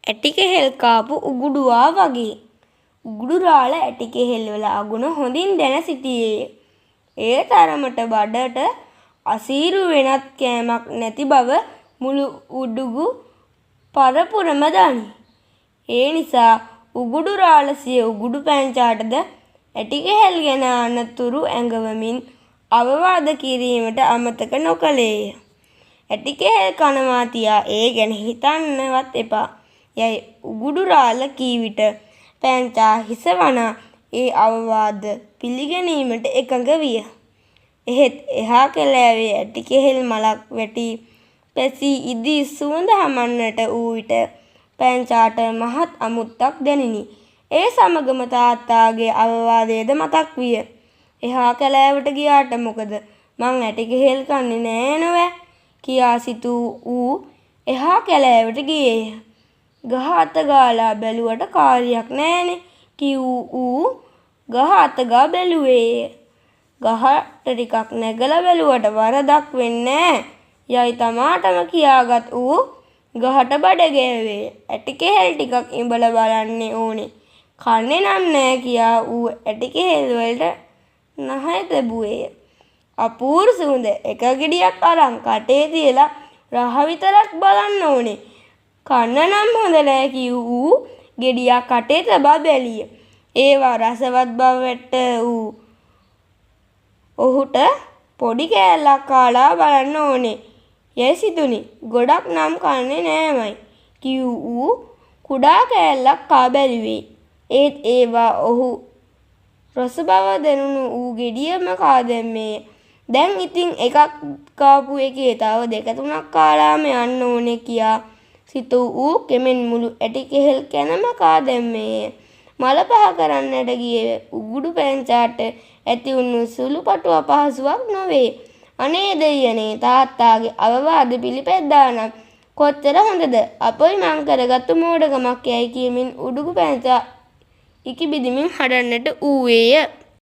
ඇටි කෙහෙල් කාපු උගුඩුවා වගේ. උගුඩු රාළ ඇටි කෙහෙල් වල අගුණ හොඳින් දැන සිටියේය. ඒ තරමට බඩට අසීරු වෙනත් කෑමක් නැති බව මුළු උඩුගු පරපුරම දනී. ඒ නිසා උගුඩු රාළ සිය උගුඩු පැංචාටද ඇටි කෙහෙල් ගැන අනතුරු ඇඟවමින් අවවාද කිරීමට අමතක නොකළේය. ඇටි කෙහෙල් කනවා තියා ඒ ගැන හිතන්නවත් එපා යයි උගුඩු රාළ කී විට පැංචා හිස වනා ඒ අවවාද පිළිගැනීමට එකඟ විය. එහෙත් එහා කැලෑවේ ඇටි කෙහෙල් මලක් වැටී පැසී ඉදී සුවඳ හමන්නට වූ විට පැංචාට මහත් අමුත්තක් දැනිණි. ඒ සමගම තාත්තාගේ අවවාදයද මතක් විය. එහා කැලෑවට ගියාට මොකද මං ඇටි කෙහෙල් කන්නේ නෑ නොවැ කියා සිතූ ඌ එහා කැලෑවට ගියේය. ගහ අත ගාලා බැලුවට කාරියක් නෑනේ කිවූ ඌ ගහ අත ගා බැලුවේය. ගහට ටිකක් නැගලා බැලුවට වරදක් වෙන්නෑ යයි තමාටම කියාගත් ඌ ගහට බඩ ගෑවේ. ඇටි කෙහෙල් ටිකක් ඉඹලා බලන්න ඕනේ. කන්නේ නම් නෑ කියා ඌ ඇටි කෙහෙල් වලට නහය තැබුවේය. අපූරු සුවඳ එක ගෙඩියක් අරන් කටේ තියලා රහ විතරක් බලන්න ඕනේ. කන්න නම් හොඳ නෑ කිව් ඌ ගෙඩියක් කටේ තබා බැලිය. ඒවා රසවත් බවට ඌ ඔහුට පොඩි කෑල්ලක් කාලා බලන්න ඕනේ යැයි සිතුනි. ගොඩක් නම් කන්නේ නෑමයි කිව් ඌ කුඩා කෑල්ලක් කා බැලුවේ. ඒත් ඒවා ඔහු රස බව දැනුණු ඌ ගෙඩියම කා දැම්මේය. දැන් ඉතින් එකක් කාපු එකේ තව දෙක තුනක් කාලාම යන්න ඕනේ කියා සිතූ ඌ කෙමෙන් මුළු ඇටි කෙහෙල් කැනම කා දැම්මේය. මල පහ කරන්නට ගිය උගුඩු පැංචාට ඇතිවුණු සුළුපටු අපහසුවක් නොවේ. අනේ දෙයියනේ තාත්තාගේ අවවාද පිළිපැද්දා නම් කොච්චර හොඳද. අපොයි මං කරගත්තු මෝඩකමක් යැයි කියමින් උඩුගු පැංචා ඉකිබිදිමින් හඬන්නට වූවේය.